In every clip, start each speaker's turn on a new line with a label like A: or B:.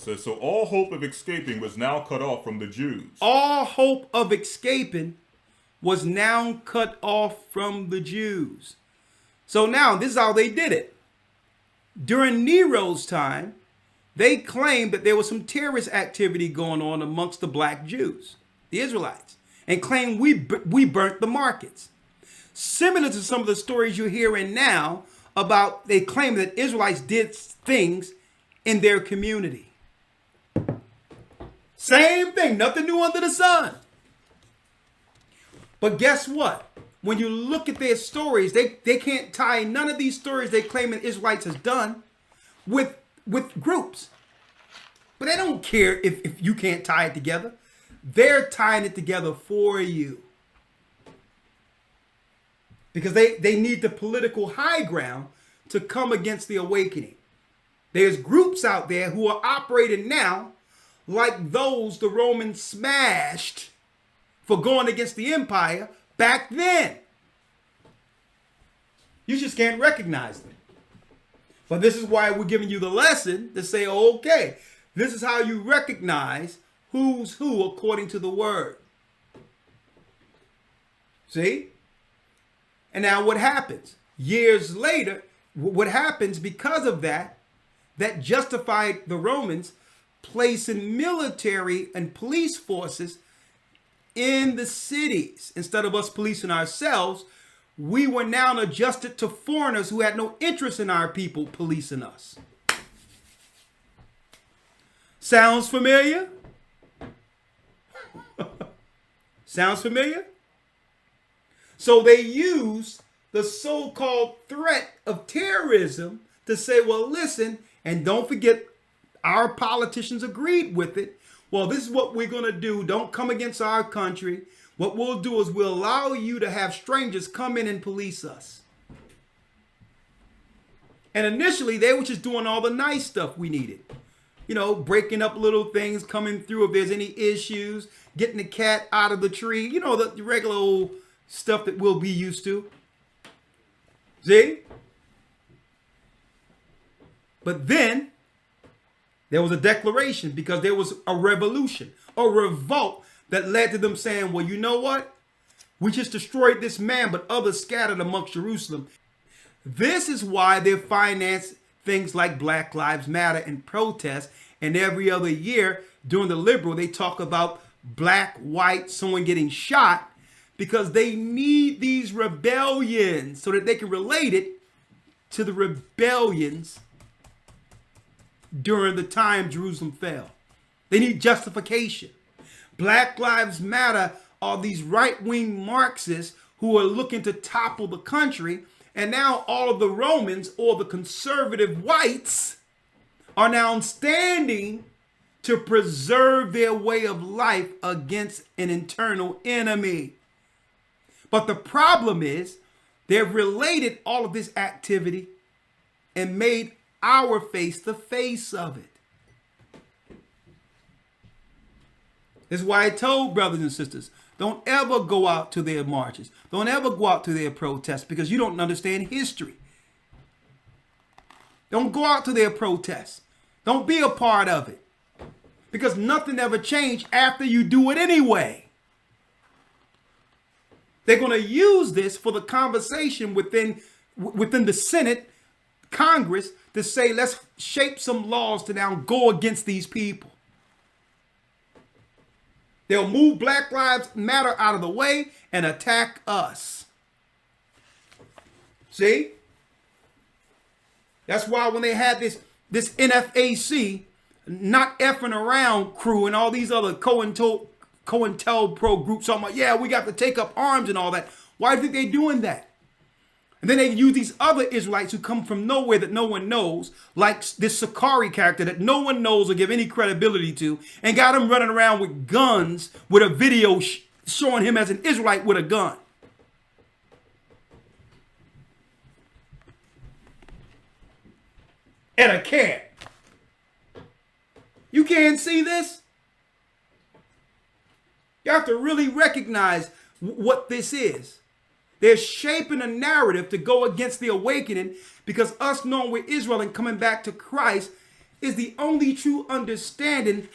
A: says, so all hope of escaping was now cut off from the Jews.
B: All hope of escaping was now cut off from the Jews. So now this is how they did it. During Nero's time, they claimed that there was some terrorist activity going on amongst the black Jews, the Israelites, and claimed we burnt the markets. Similar to some of the stories you're hearing now about they claim that Israelites did things in their community. Same thing, nothing new under the sun. But guess what? When you look at their stories, they can't tie none of these stories they claim that Israelites has done with groups. But they don't care if you can't tie it together. They're tying it together for you. Because they need the political high ground to come against the awakening. There's groups out there who are operating now like those the Romans smashed for going against the empire back then. You just can't recognize them. But this is why we're giving you the lesson to say, okay, this is how you recognize who's who according to the word. See? And now what happens? Years later, what happens because of that justified the Romans placing military and police forces in the cities. Instead of us policing ourselves, we were now adjusted to foreigners who had no interest in our people policing us. Sounds familiar? Sounds familiar? So they use the so-called threat of terrorism to say, well, listen, and don't forget, our politicians agreed with it. Well, this is what we're going to do. Don't come against our country. What we'll do is we'll allow you to have strangers come in and police us. And initially, they were just doing all the nice stuff we needed. You know, breaking up little things, coming through if there's any issues, getting the cat out of the tree. You know, the regular old stuff that we'll be used to. See? But then there was a declaration because there was a revolution, a revolt that led to them saying, well, you know what? We just destroyed this man, but others scattered amongst Jerusalem. This is why they finance things like Black Lives Matter and protests. And every other year during the liberal, they talk about black, white, someone getting shot because they need these rebellions so that they can relate it to the rebellions during the time Jerusalem fell. They need justification. Black Lives Matter are these right-wing Marxists who are looking to topple the country, and now all of the Romans or the conservative whites are now standing to preserve their way of life against an internal enemy. But the problem is they've related all of this activity and made our face the face of it. This is why I told brothers and sisters, don't ever go out to their marches. Don't ever go out to their protests because you don't understand history. Don't go out to their protests. Don't be a part of it because nothing ever changed after you do it anyway. They're going to use this for the conversation within the Senate, Congress, to say, let's shape some laws to now go against these people. They'll move Black Lives Matter out of the way and attack us. See? That's why when they had this NFAC, not effing around crew and all these other COINTELPRO groups talking about, yeah, we got to take up arms and all that. Why do you think they're doing that? And then they use these other Israelites who come from nowhere that no one knows, like this Sakari character that no one knows or give any credibility to, and got him running around with guns with a video showing him as an Israelite with a gun. And a camp. You can't see this? You have to really recognize what this is. They're shaping a narrative to go against the awakening because us knowing we're Israel and coming back to Christ is the only true understanding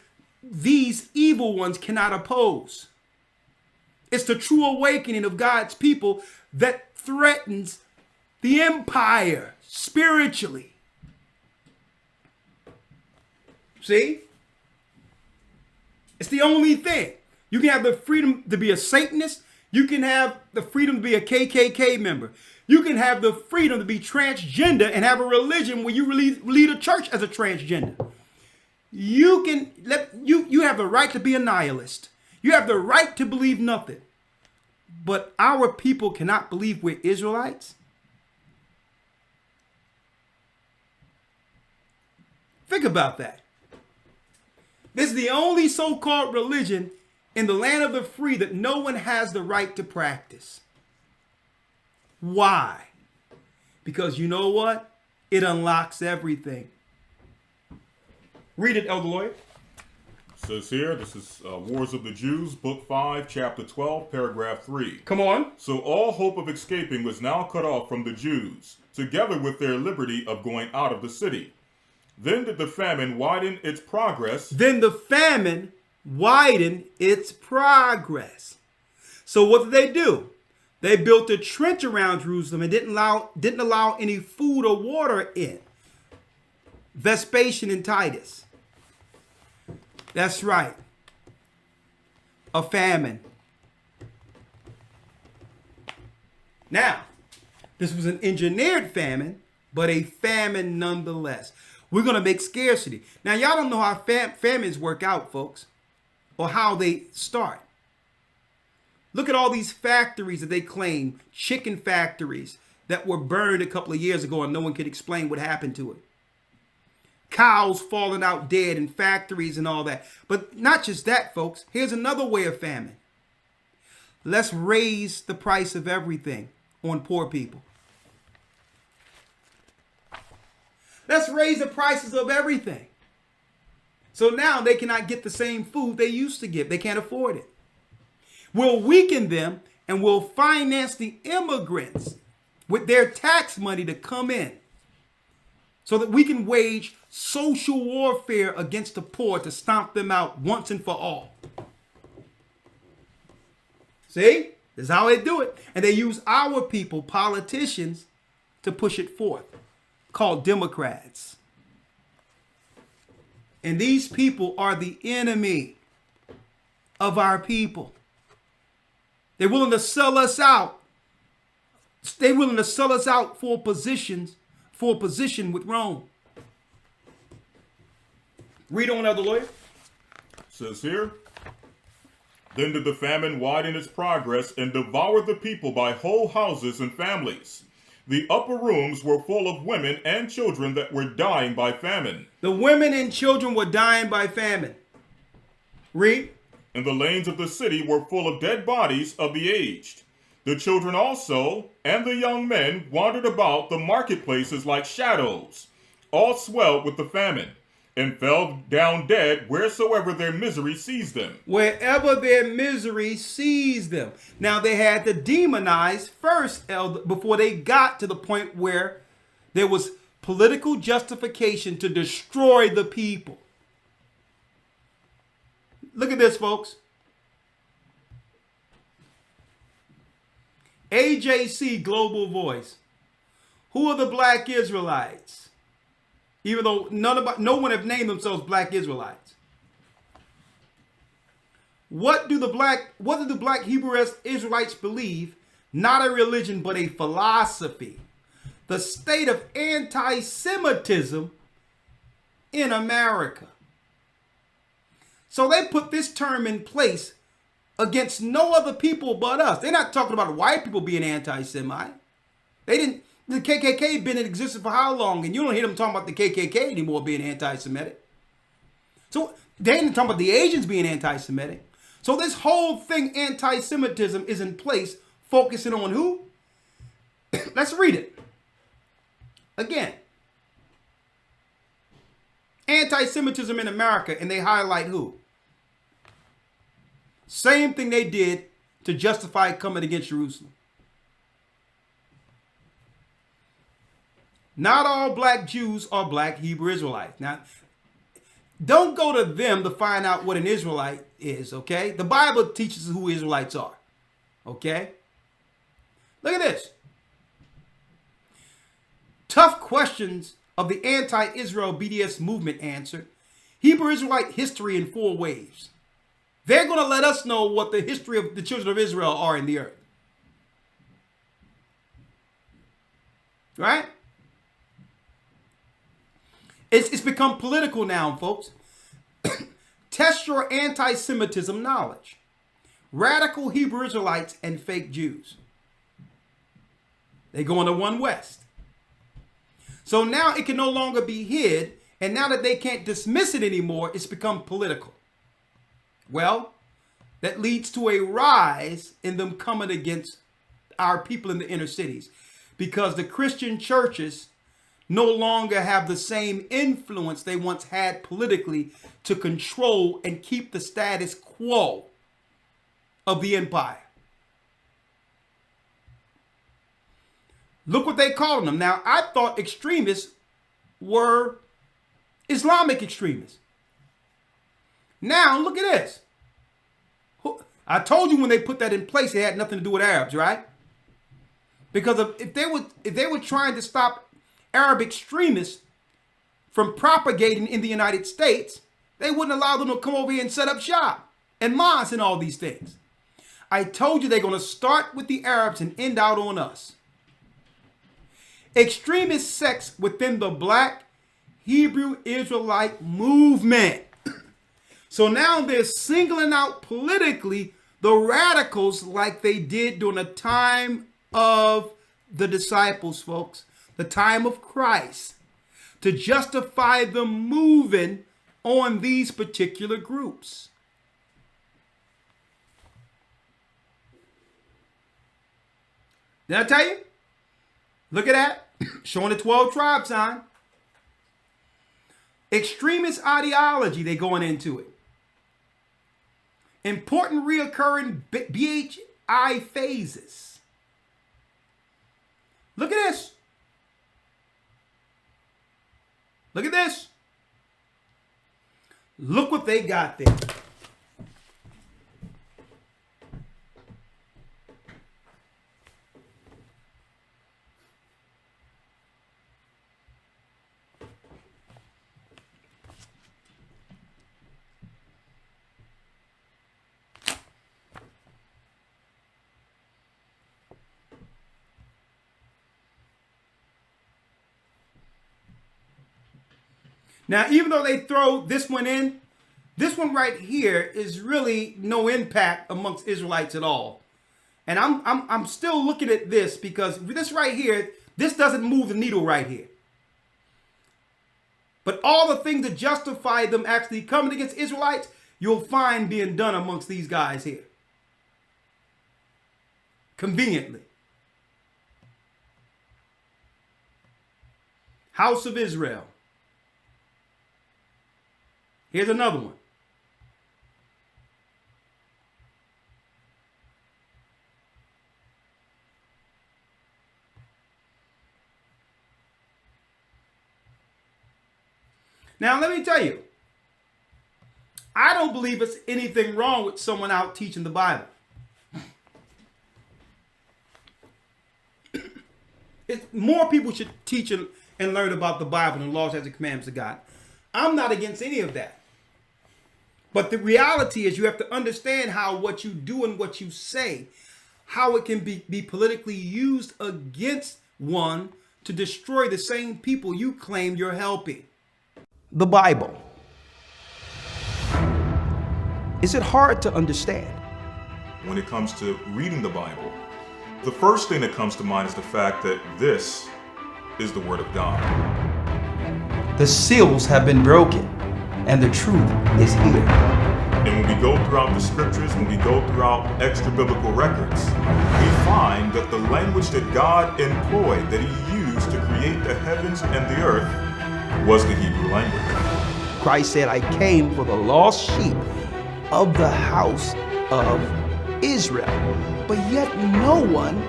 B: these evil ones cannot oppose. It's the true awakening of God's people that threatens the empire spiritually. See? It's the only thing. You can have the freedom to be a Satanist. You can have the freedom to be a KKK member. You can have the freedom to be transgender and have a religion where you really lead a church as a transgender. You have the right to be a nihilist. You have the right to believe nothing. But our people cannot believe we're Israelites. Think about that. This is the only so-called religion in the land of the free that no one has the right to practice. Why? Because you know what? It unlocks everything. Read it, Elder Lawyer.
A: Says here, this is Wars of the Jews, Book 5, Chapter 12, Paragraph 3.
B: Come on.
A: So all hope of escaping was now cut off from the Jews, together with their liberty of going out of the city. Then did the famine widen its progress.
B: So what did they do? They built a trench around Jerusalem and didn't allow any food or water in. Vespasian and Titus. That's right. A famine. Now, this was an engineered famine, but a famine nonetheless. We're going to make scarcity. Now, y'all don't know how famines work out, folks, or how they start. Look at all these factories that they claim, chicken factories that were burned a couple of years ago and no one could explain what happened to it. Cows falling out dead in factories and all that. But not just that, folks. Here's another way of famine. Let's raise the price of everything on poor people. Let's raise the prices of everything. So now they cannot get the same food they used to get. They can't afford it. We'll weaken them and we'll finance the immigrants with their tax money to come in so that we can wage social warfare against the poor to stomp them out once and for all. See? This is how they do it. And they use our people, politicians, to push it forth, called Democrats. And these people are the enemy of our people. They're willing to sell us out. They're willing to sell us out for position with Rome. Read on, Elder Lawyer.
A: Says here, then did the famine widen its progress and devour the people by whole houses and families. The upper rooms were full of women and children that were dying by famine.
B: The women and children were dying by famine. Read.
A: And the lanes of the city were full of dead bodies of the aged. The children also and the young men wandered about the marketplaces like shadows. All swelled with the famine, and fell down dead wheresoever their misery seized them.
B: Wherever their misery seized them. Now they had to demonize first, before they got to the point where there was political justification to destroy the people. Look at this, folks. AJC Global Voice. Who are the black Israelites? Even though no one have named themselves black Israelites. What do the black Hebrew Israelites believe? Not a religion, but a philosophy. The state of anti-Semitism in America. So they put this term in place against no other people but us. They're not talking about white people being anti-Semite. The KKK been in existence for how long? And you don't hear them talking about the KKK anymore being anti-Semitic. So they ain't talking about the Asians being anti-Semitic. So this whole thing, anti-Semitism, is in place, focusing on who? Let's read it. Again. Anti-Semitism in America, and they highlight who? Same thing they did to justify coming against Jerusalem. Not all black Jews are black Hebrew Israelites. Now, Don't go to them to find out what an Israelite is, okay? The Bible teaches who Israelites are, okay? Look at this. Tough questions of the anti-Israel BDS movement answered. Hebrew Israelite history in 4 waves. They're going to let us know what the history of the children of Israel are in the earth. Right? It's become political now, folks. Test your anti-Semitism knowledge. Radical Hebrew Israelites and fake Jews. They go into one West. So now it can no longer be hid, and now that they can't dismiss it anymore, it's become political. Well, that leads to a rise in them coming against our people in the inner cities, because the Christian churches no longer have the same influence they once had politically to control and keep the status quo of the empire. Look what they call them. Now, I thought extremists were Islamic extremists. Now, look at this. I told you when they put that in place, it had nothing to do with Arabs, right? Because if they were trying to stop Arab extremists from propagating in the United States, they wouldn't allow them to come over here and set up shop and mosques and all these things. I told you they're going to start with the Arabs and end out on us. Extremist sects within the Black Hebrew Israelite movement. So now they're singling out politically the radicals like they did during the time of the disciples, folks, the time of Christ, to justify them moving on these particular groups. Did I tell you? Look at that. Showing the 12 tribe sign. Extremist ideology, they going into it. Important reoccurring BHI phases. Look at this. Look at this. Look what they got there. Now, even though they throw this one in, this one right here is really no impact amongst Israelites at all. And I'm still looking at this because this right here, this doesn't move the needle right here. But all the things that justify them actually coming against Israelites, you'll find being done amongst these guys here. Conveniently. House of Israel. Here's another one. Now, let me tell you, I don't believe it's anything wrong with someone out teaching the Bible. More people should teach and learn about the Bible and the laws, statutes, and commandments of God. I'm not against any of that. But the reality is you have to understand how what you do and what you say, how it can be politically used against one to destroy the same people you claim you're helping. The Bible. Is it hard to understand?
A: When it comes to reading the Bible, the first thing that comes to mind is the fact that this is the Word of God.
B: The seals have been broken, and the truth is here.
A: And when we go throughout the scriptures, when we go throughout extra biblical records, we find that the language that God employed, that He used to create the heavens and the earth, was the Hebrew language.
B: Christ said, I came for the lost sheep of the house of Israel. But yet no one,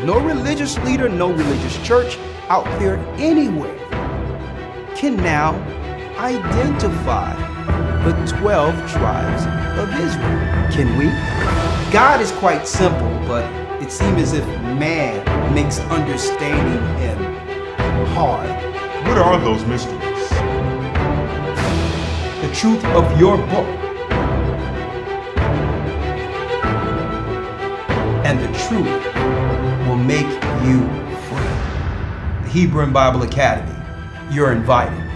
B: no religious leader, no religious church out there anywhere can now identify
C: the 12 tribes of Israel. Can we? God is quite simple, but it seems as if man makes understanding him hard.
D: What are those mysteries?
C: The truth of your book and the truth will make you free. The Hebrew and Bible Academy, you're invited.